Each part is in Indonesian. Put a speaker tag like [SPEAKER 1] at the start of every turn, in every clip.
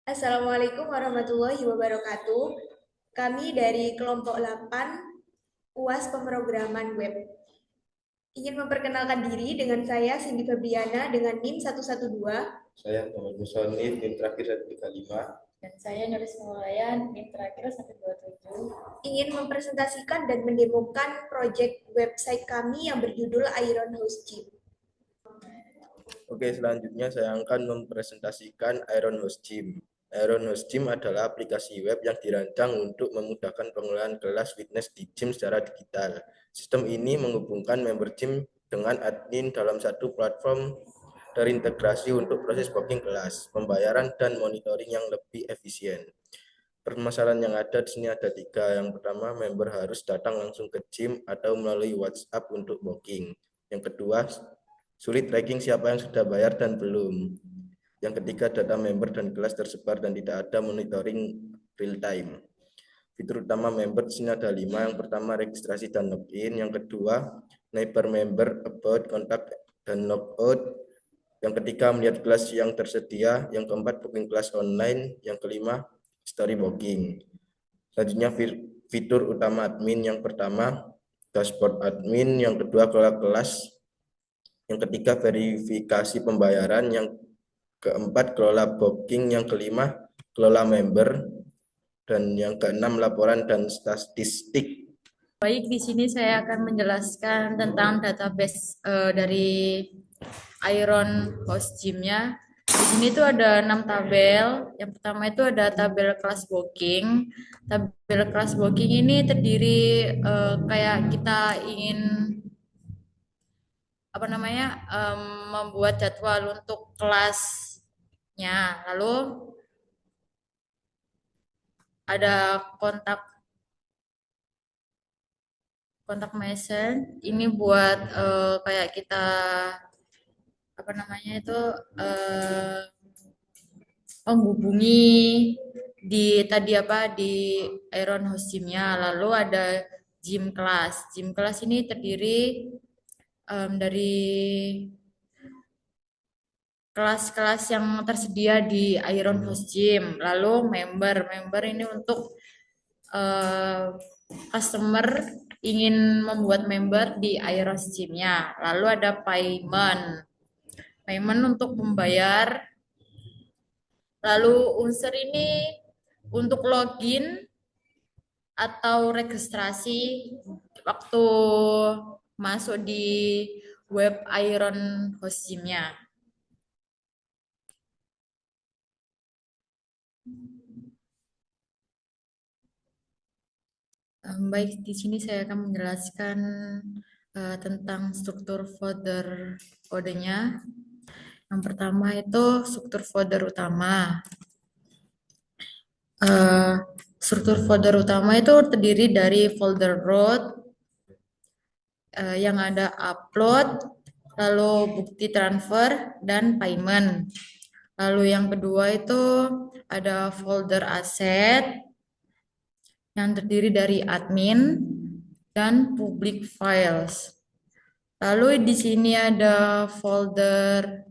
[SPEAKER 1] Assalamualaikum warahmatullahi wabarakatuh. Kami dari kelompok 8 UAS Pemrograman Web. Ingin memperkenalkan diri dengan saya Cindy Febriana dengan NIM 112.
[SPEAKER 2] Saya Muhammad Musonif, NIM terakhir 135.
[SPEAKER 3] Dan saya Nulis Maulaya, NIM terakhir 127.
[SPEAKER 1] Ingin mempresentasikan dan mendemokan proyek website kami yang berjudul Iron House Gym.
[SPEAKER 2] Oke, selanjutnya saya akan mempresentasikan Iron House Gym. Iron House Gym adalah aplikasi web yang dirancang untuk memudahkan pengelolaan kelas fitness di gym secara digital. Sistem ini menghubungkan member gym dengan admin dalam satu platform terintegrasi untuk proses booking kelas, pembayaran, dan monitoring yang lebih efisien. Permasalahan yang ada di sini ada tiga. Yang pertama, member harus datang langsung ke gym atau melalui WhatsApp untuk booking. Yang kedua, sulit tracking siapa yang sudah bayar dan belum. Yang ketiga, data member dan kelas tersebar dan tidak ada monitoring real time. Fitur utama member di sini ada 5. Yang pertama, registrasi dan login. Yang kedua, neighbor member, about, kontak, dan logout. Yang ketiga, melihat kelas yang tersedia. Yang keempat, booking kelas online. Yang kelima, story booking. Selanjutnya, fitur utama admin. Yang pertama, dashboard admin. Yang kedua, kelola kelas. Yang ketiga, verifikasi pembayaran. Yang keempat, kelola booking. Yang kelima, kelola member. Dan yang keenam, laporan dan statistik.
[SPEAKER 3] Baik, di sini saya akan menjelaskan tentang database dari Iron Host Gym-nya. Di sini tuh ada 6 tabel. Yang pertama itu ada tabel kelas booking. Tabel kelas booking ini terdiri kayak kita ingin apa namanya membuat jadwal untuk kelasnya. Lalu ada kontak kontak message ini buat kayak kita apa namanya itu eh, menghubungi di tadi apa di Iron Host Gym-nya. Lalu ada gym kelas. Gym kelas ini terdiri dari kelas-kelas yang tersedia di Iron Host Gym. Lalu member ini untuk customer ingin membuat member di Iron Host Gym-nya. Lalu ada payment untuk membayar. Lalu unsur ini untuk login atau registrasi waktu masuk di web Iron Host Gym-nya. Baik, di sini saya akan menjelaskan tentang struktur folder kodenya. Yang pertama itu struktur folder utama. Uh, Struktur folder utama itu terdiri dari folder root yang ada upload, lalu bukti transfer, dan payment. Lalu yang kedua itu ada folder aset yang terdiri dari admin dan public files. Lalu di sini ada folder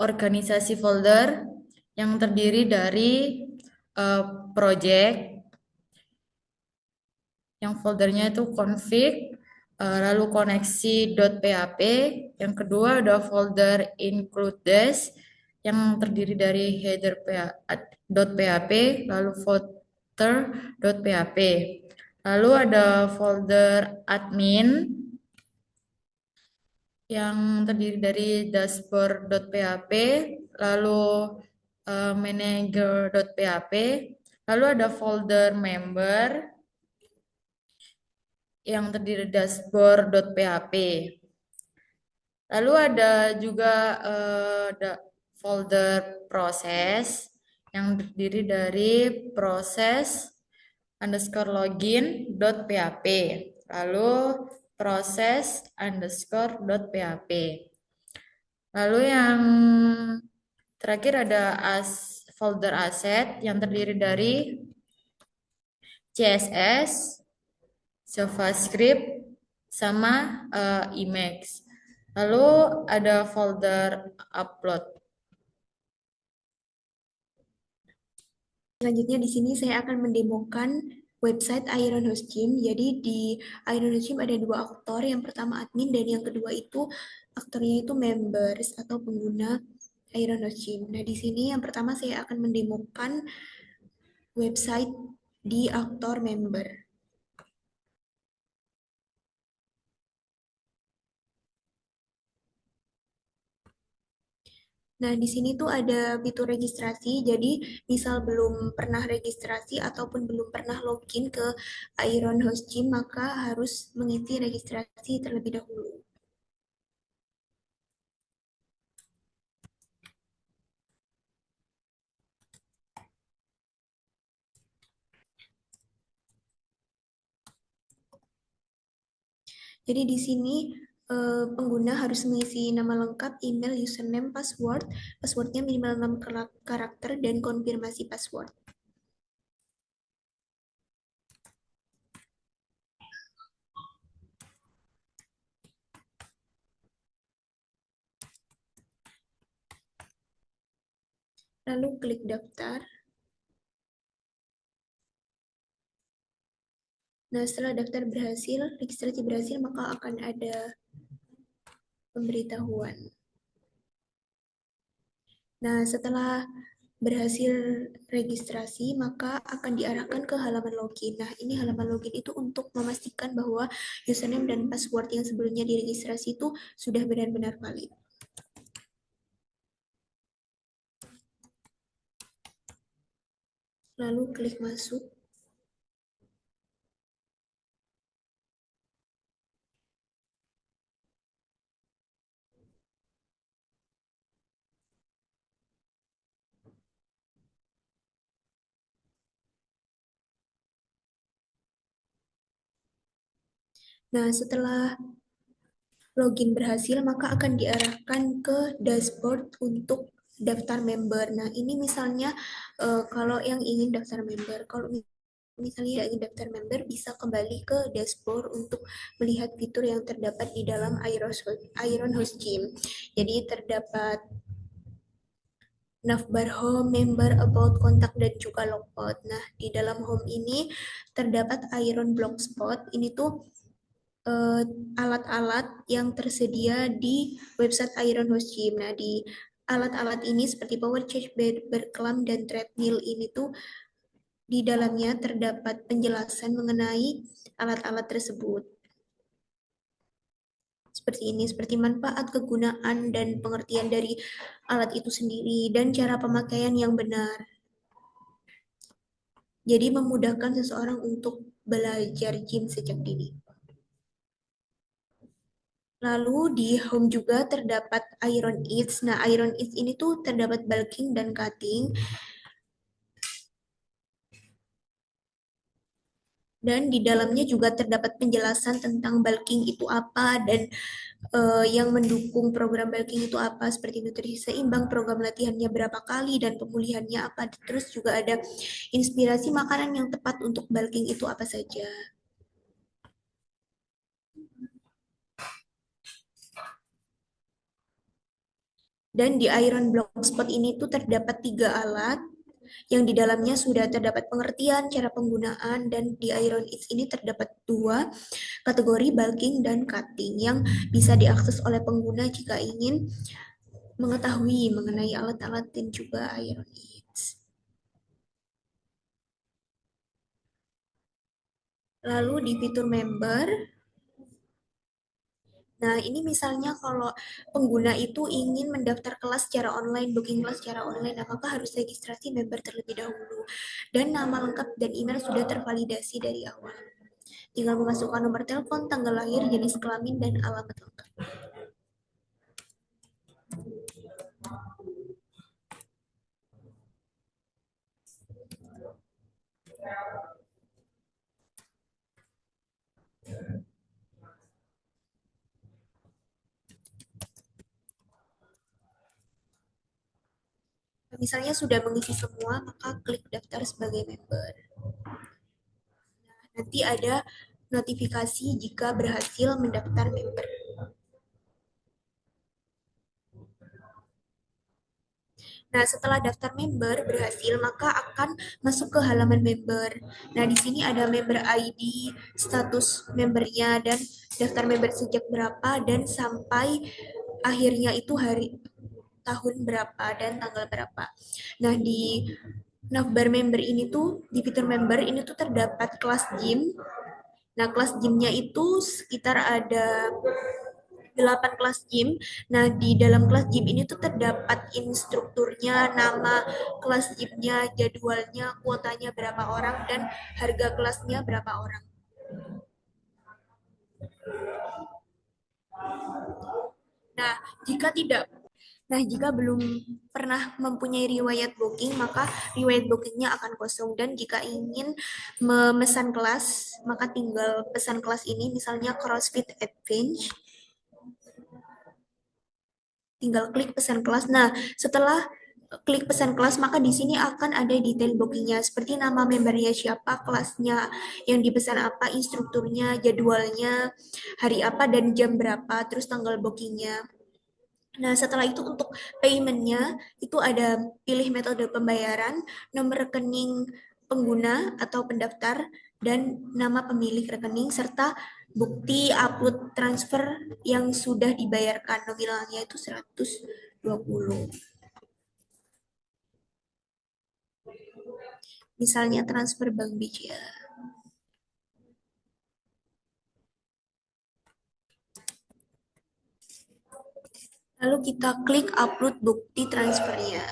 [SPEAKER 3] organisasi folder yang terdiri dari project yang foldernya itu config, lalu koneksi.php. Yang kedua ada folder includes yang terdiri dari header.php, lalu footer.php. Lalu ada folder admin yang terdiri dari dashboard.php, lalu manager.php, lalu ada folder member yang terdiri dari dashboard.php. Lalu ada juga folder proses yang terdiri dari proses underscore login.php. Lalu proses underscore .php. Lalu yang terakhir ada folder aset yang terdiri dari CSS, JavaScript, sama Emacs. Lalu ada folder upload.
[SPEAKER 1] selanjutnya di sini saya akan mendemokan website Iron Host Gym. Jadi di Iron Host Gym ada dua aktor, yang pertama admin dan yang kedua itu aktornya itu members atau pengguna Iron Host Gym. Nah, di sini yang pertama saya akan mendemokan website di aktor member. Nah, di sini tuh ada fitur registrasi. Jadi, misal belum pernah registrasi ataupun belum pernah login ke Iron Host Gym, maka harus mengisi registrasi terlebih dahulu. Jadi di sini pengguna harus mengisi nama lengkap, email, username, password. Passwordnya minimal 6 karakter dan konfirmasi password. Lalu klik daftar. Nah, setelah daftar berhasil, registrasi berhasil, maka akan ada pemberitahuan. Nah, setelah berhasil registrasi, maka akan diarahkan ke halaman login. Nah, ini halaman login itu untuk memastikan bahwa username dan password yang sebelumnya diregistrasi itu sudah benar-benar valid. Lalu klik masuk. Nah, setelah login berhasil, maka akan diarahkan ke dashboard untuk daftar member. Nah, ini misalnya kalau yang ingin daftar member, kalau misalnya ingin daftar member, bisa kembali ke dashboard untuk melihat fitur yang terdapat di dalam Iron Host Gym. Jadi terdapat navbar home, member, about, kontak, dan juga logout. Nah, di dalam home ini terdapat Iron Blogspot. Ini tuh alat-alat yang tersedia di website Iron Host Gym. Nah, di alat-alat ini seperti power chair, bed, berkelam, dan treadmill ini tuh di dalamnya terdapat penjelasan mengenai alat-alat tersebut. Seperti ini, seperti manfaat, kegunaan, dan pengertian dari alat itu sendiri, dan cara pemakaian yang benar. Jadi memudahkan seseorang untuk belajar gym sejak dini. Lalu di home juga terdapat Iron Eats. Nah, Iron Eats ini tuh terdapat bulking dan cutting. Dan di dalamnya juga terdapat penjelasan tentang bulking itu apa dan yang mendukung program bulking itu apa, seperti nutrisi seimbang, program latihannya berapa kali, dan pemulihannya apa. Terus juga ada inspirasi makanan yang tepat untuk bulking itu apa saja. Dan di Iron Blogspot ini tuh terdapat 3 alat yang di dalamnya sudah terdapat pengertian, cara penggunaan, dan di Iron Eats ini terdapat 2 kategori, bulking dan cutting, yang bisa diakses oleh pengguna jika ingin mengetahui mengenai alat-alat dan juga Iron Eats. Lalu di fitur member, nah, ini misalnya kalau pengguna itu ingin mendaftar kelas secara online, booking kelas secara online, apakah harus registrasi member terlebih dahulu. Dan nama lengkap dan email sudah tervalidasi dari awal. Tinggal memasukkan nomor telepon, tanggal lahir, jenis kelamin, dan alamat lengkap. Misalnya sudah mengisi semua, maka klik daftar sebagai member. Nah, nanti ada notifikasi jika berhasil mendaftar member. Nah, setelah daftar member berhasil, maka akan masuk ke halaman member. Nah, di sini ada member ID, status membernya, dan daftar member sejak berapa, dan sampai akhirnya itu hari tahun berapa dan tanggal berapa. Nah, di navbar member ini tuh, di fitur member ini tuh terdapat kelas gym. Nah, kelas gymnya itu sekitar ada 8 kelas gym. Nah, di dalam kelas gym ini tuh terdapat instrukturnya, nama kelas gymnya, jadwalnya, kuotanya berapa orang, dan harga kelasnya berapa orang. Nah, jika tidak jika belum pernah mempunyai riwayat booking, maka riwayat bookingnya akan kosong. Dan jika ingin memesan kelas, maka tinggal pesan kelas ini, misalnya CrossFit Advance. Tinggal klik pesan kelas. Nah, setelah klik pesan kelas, maka di sini akan ada detail bookingnya, seperti nama membernya siapa, kelasnya yang dipesan apa, instrukturnya, jadwalnya, hari apa dan jam berapa, terus tanggal bookingnya. Nah, setelah itu untuk paymentnya, itu ada pilih metode pembayaran, nomor rekening pengguna atau pendaftar, dan nama pemilik rekening, serta bukti upload transfer yang sudah dibayarkan. Nominalnya itu 120. Misalnya transfer Bank BCA. Lalu kita klik upload bukti transfernya.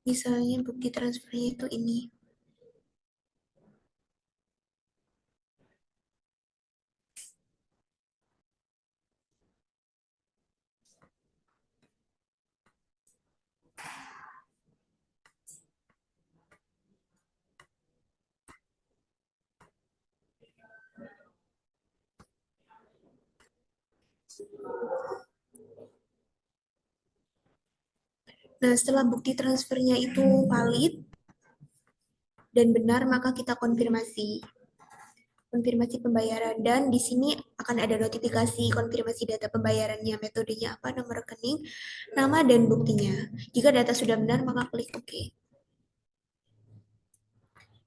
[SPEAKER 1] Misalnya bukti transfernya itu ini. Nah, setelah bukti transfernya itu valid dan benar, maka kita konfirmasi pembayaran, dan di sini akan ada notifikasi konfirmasi data pembayarannya, metodenya apa, nomor rekening, nama, dan buktinya. Jika data sudah benar, maka klik OK.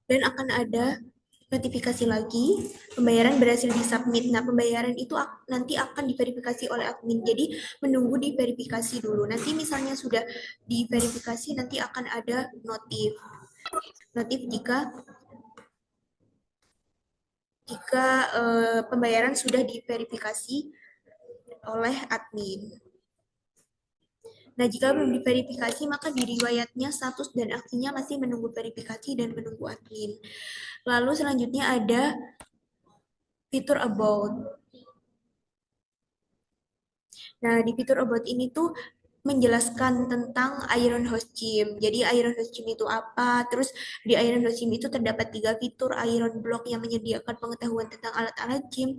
[SPEAKER 1] Dan akan ada notifikasi lagi, pembayaran berhasil disubmit. Nah, pembayaran itu nanti akan diverifikasi oleh admin, jadi menunggu diverifikasi dulu. Nanti misalnya sudah diverifikasi, nanti akan ada notif jika pembayaran sudah diverifikasi oleh admin. Nah, jika belum diverifikasi, maka di riwayatnya status dan aksinya masih menunggu verifikasi dan menunggu admin. Lalu selanjutnya ada fitur about. Nah, di fitur about ini tuh menjelaskan tentang Iron Host Gym. Jadi Iron Host Gym itu apa? Terus di Iron Host Gym itu terdapat 3 fitur. Iron Block yang menyediakan pengetahuan tentang alat-alat gym.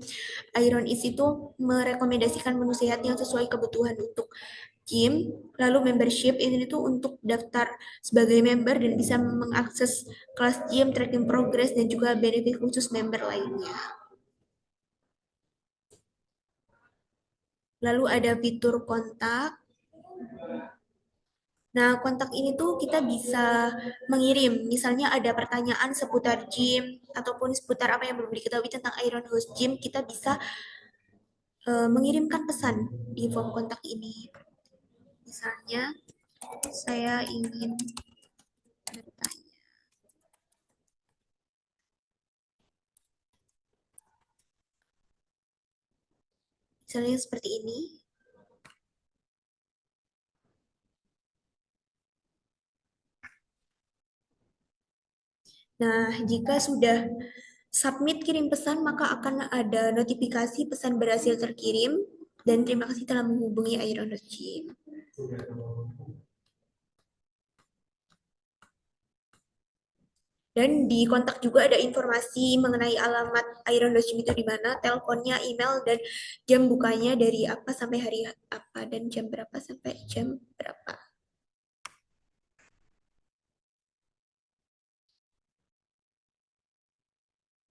[SPEAKER 1] Iron Ease itu merekomendasikan menu sehat yang sesuai kebutuhan untuk gym. Lalu membership ini tuh untuk daftar sebagai member dan bisa mengakses kelas gym, tracking progress, dan juga benefit khusus member lainnya. Lalu ada fitur kontak. Nah, kontak ini tuh kita bisa mengirim, misalnya ada pertanyaan seputar gym ataupun seputar apa yang belum diketahui tentang Iron Host Gym, kita bisa mengirimkan pesan di form kontak ini. Misalnya, saya ingin bertanya. Misalnya seperti ini. Nah, jika sudah submit kirim pesan, maka akan ada notifikasi pesan berhasil terkirim, dan terima kasih telah menghubungi Iron Host Gym. Dan di kontak juga ada informasi mengenai alamat Iron Host Gym itu di mana, teleponnya, email, dan jam bukanya dari apa sampai hari apa, dan jam berapa sampai jam berapa.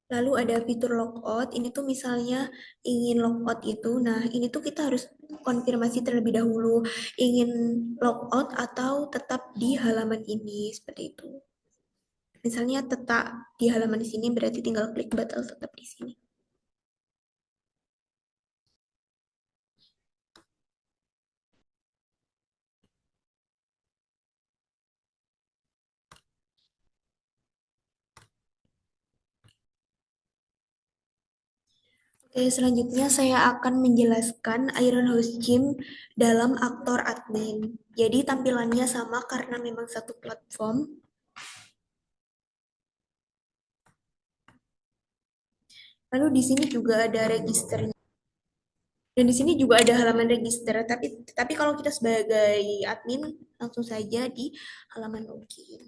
[SPEAKER 1] Lalu ada fitur logout, ini tuh misalnya ingin logout itu, nah ini tuh kita harus konfirmasi terlebih dahulu, ingin logout atau tetap di halaman ini, seperti itu. Misalnya tetap di halaman sini berarti tinggal klik batal tetap di sini. Oke, selanjutnya saya akan menjelaskan Iron Host Gym dalam aktor admin. Jadi tampilannya sama karena memang satu platform. Lalu di sini juga ada registernya. Dan di sini juga ada halaman register, tapi kalau kita sebagai admin langsung saja di halaman login.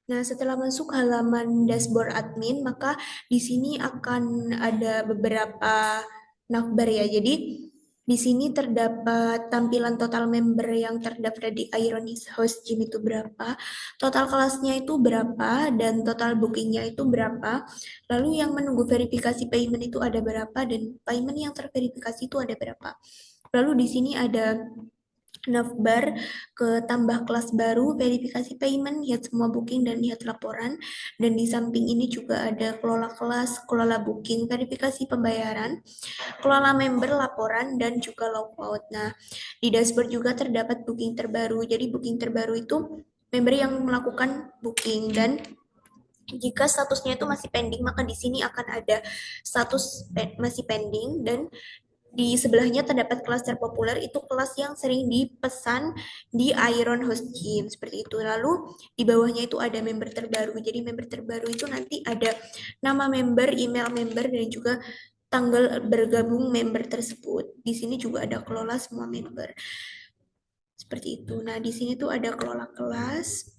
[SPEAKER 1] Nah, setelah masuk halaman dashboard admin, maka di sini akan ada beberapa navbar ya. Jadi di sini terdapat tampilan total member yang terdaftar di Iron Host Gym itu berapa, total kelasnya itu berapa, dan total bookingnya itu berapa. Lalu yang menunggu verifikasi payment itu ada berapa, dan payment yang terverifikasi itu ada berapa. Lalu di sini ada navbar ke tambah kelas baru, verifikasi payment, lihat semua booking dan lihat laporan. Dan di samping ini juga ada kelola kelas, kelola booking, verifikasi pembayaran, kelola member, laporan, dan juga logout. Nah, di dashboard juga terdapat booking terbaru. Jadi booking terbaru itu member yang melakukan booking, dan jika statusnya itu masih pending, maka di sini akan ada status masih pending, dan di sebelahnya terdapat kelas terpopuler, itu kelas yang sering dipesan di Iron Host Gym, seperti itu. Lalu di bawahnya itu ada member terbaru. Jadi member terbaru itu nanti ada nama member, email member, dan juga tanggal bergabung member tersebut. Di sini juga ada kelola semua member. Seperti itu. Nah, di sini tuh ada kelola kelas.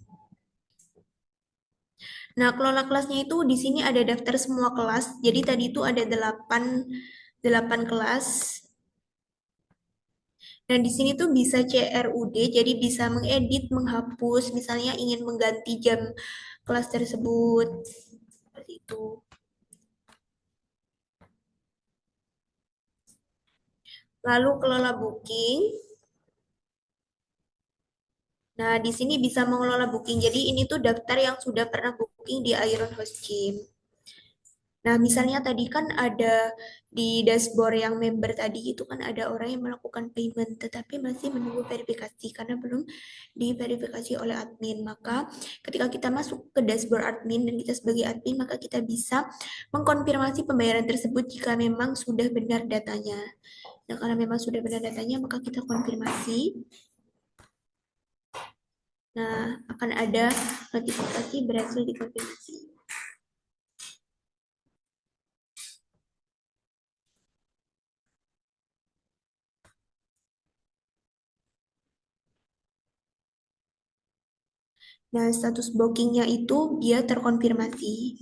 [SPEAKER 1] Nah, kelola kelasnya itu di sini ada daftar semua kelas. Jadi tadi itu ada 8 kelas. Dan di sini tuh bisa CRUD, jadi bisa mengedit, menghapus, misalnya ingin mengganti jam kelas tersebut. Seperti itu. Lalu kelola booking. Nah, di sini bisa mengelola booking. Jadi ini tuh daftar yang sudah pernah booking di Iron Host Gym. Nah, misalnya tadi kan ada di dashboard yang member tadi itu kan ada orang yang melakukan payment tetapi masih menunggu verifikasi karena belum diverifikasi oleh admin. Maka ketika kita masuk ke dashboard admin dan kita sebagai admin, maka kita bisa mengkonfirmasi pembayaran tersebut jika memang sudah benar datanya. Nah, karena memang sudah benar datanya, maka kita konfirmasi. Nah, akan ada notifikasi berhasil dikonfirmasi. Nah, status bookingnya itu dia terkonfirmasi.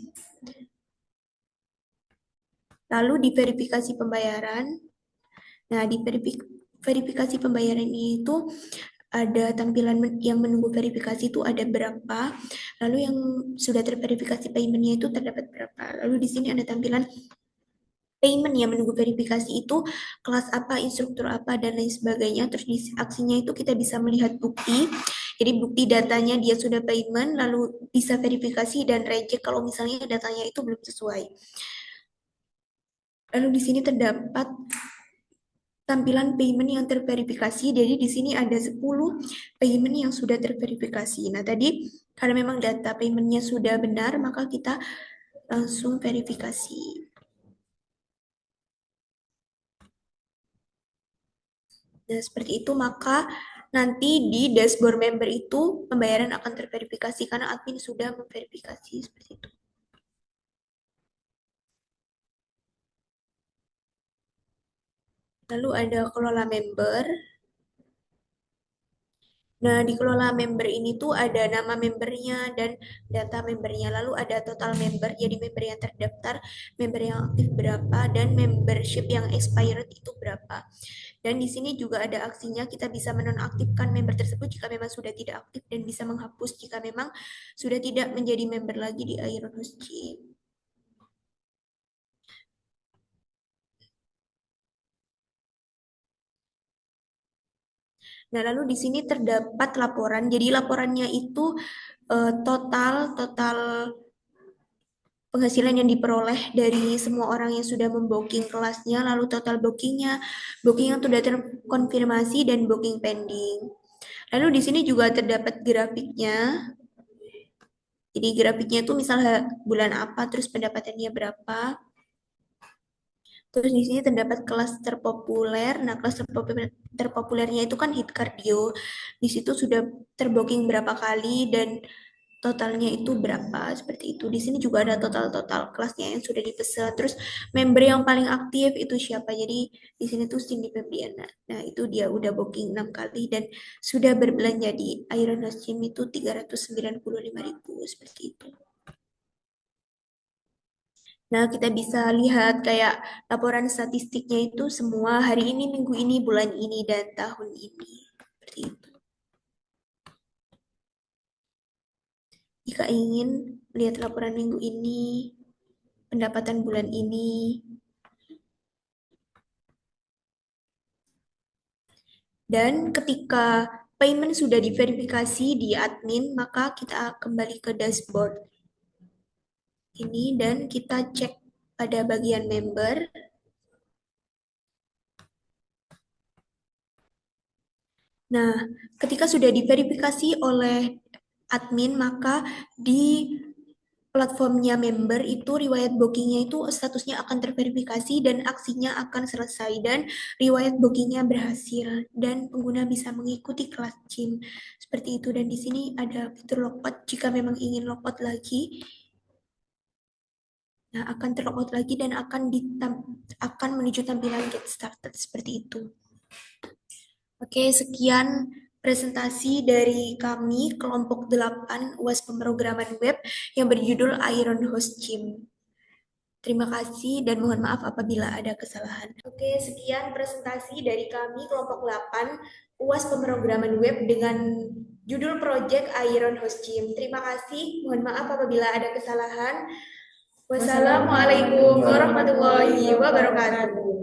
[SPEAKER 1] Lalu di verifikasi pembayaran. Nah, di verifikasi pembayaran ini itu ada tampilan yang menunggu verifikasi itu ada berapa. Lalu yang sudah terverifikasi paymentnya itu terdapat berapa. Lalu di sini ada tampilan payment yang menunggu verifikasi itu kelas apa, instruktur apa, dan lain sebagainya. Terus di aksinya itu kita bisa melihat bukti. Jadi bukti datanya dia sudah payment, lalu bisa verifikasi dan reject kalau misalnya datanya itu belum sesuai. Lalu di sini terdapat tampilan payment yang terverifikasi. Jadi di sini ada 10 payment yang sudah terverifikasi. Nah, tadi karena memang data paymentnya sudah benar, maka kita langsung verifikasi. Nah, seperti itu, maka nanti di dashboard member itu pembayaran akan terverifikasi karena admin sudah memverifikasi, seperti itu. Lalu ada kelola member. Nah, di kelola member ini tuh ada nama membernya dan data membernya. Lalu ada total member, jadi member yang terdaftar, member yang aktif berapa, dan membership yang expired itu berapa. Dan di sini juga ada aksinya, kita bisa menonaktifkan member tersebut jika memang sudah tidak aktif dan bisa menghapus jika memang sudah tidak menjadi member lagi di Iron Host Gym. Nah, lalu di sini terdapat laporan. Jadi laporannya itu total penghasilan yang diperoleh dari semua orang yang sudah membooking kelasnya, lalu total bookingnya, booking yang sudah terkonfirmasi, dan booking pending. Lalu di sini juga terdapat grafiknya. Jadi grafiknya itu misalnya bulan apa, terus pendapatannya berapa. Terus di sini terdapat kelas terpopuler. Nah, kelas terpopulernya itu kan hit cardio. Di situ sudah terbooking berapa kali dan totalnya itu berapa, seperti itu. Di sini juga ada total kelasnya yang sudah dipesan. Terus member yang paling aktif itu siapa? Jadi di sini tuh Cindy Febriana. Nah, itu dia udah booking 6 kali dan sudah berbelanja di Iron House Gym itu 395.000 seperti itu. Nah, kita bisa lihat kayak laporan statistiknya itu semua hari ini, minggu ini, bulan ini, dan tahun ini. Seperti itu. Jika ingin lihat laporan minggu ini, pendapatan bulan ini, dan ketika payment sudah diverifikasi di admin, maka kita kembali ke dashboard ini dan kita cek pada bagian member. Nah, ketika sudah diverifikasi oleh admin, maka di platformnya member itu riwayat bookingnya itu statusnya akan terverifikasi dan aksinya akan selesai dan riwayat bookingnya berhasil dan pengguna bisa mengikuti kelas gym seperti itu. Dan di sini ada fitur logout jika memang ingin logout lagi. Nah, akan terlogout lagi dan akan menuju tampilan get started seperti itu. Oke, sekian presentasi dari kami kelompok 8 UAS pemrograman web yang berjudul Iron Host Gym. Terima kasih dan mohon maaf apabila ada kesalahan. Oke, sekian presentasi dari kami kelompok 8 UAS pemrograman web dengan judul Project Iron Host Gym. Terima kasih, mohon maaf apabila ada kesalahan. Wassalamualaikum warahmatullahi wabarakatuh.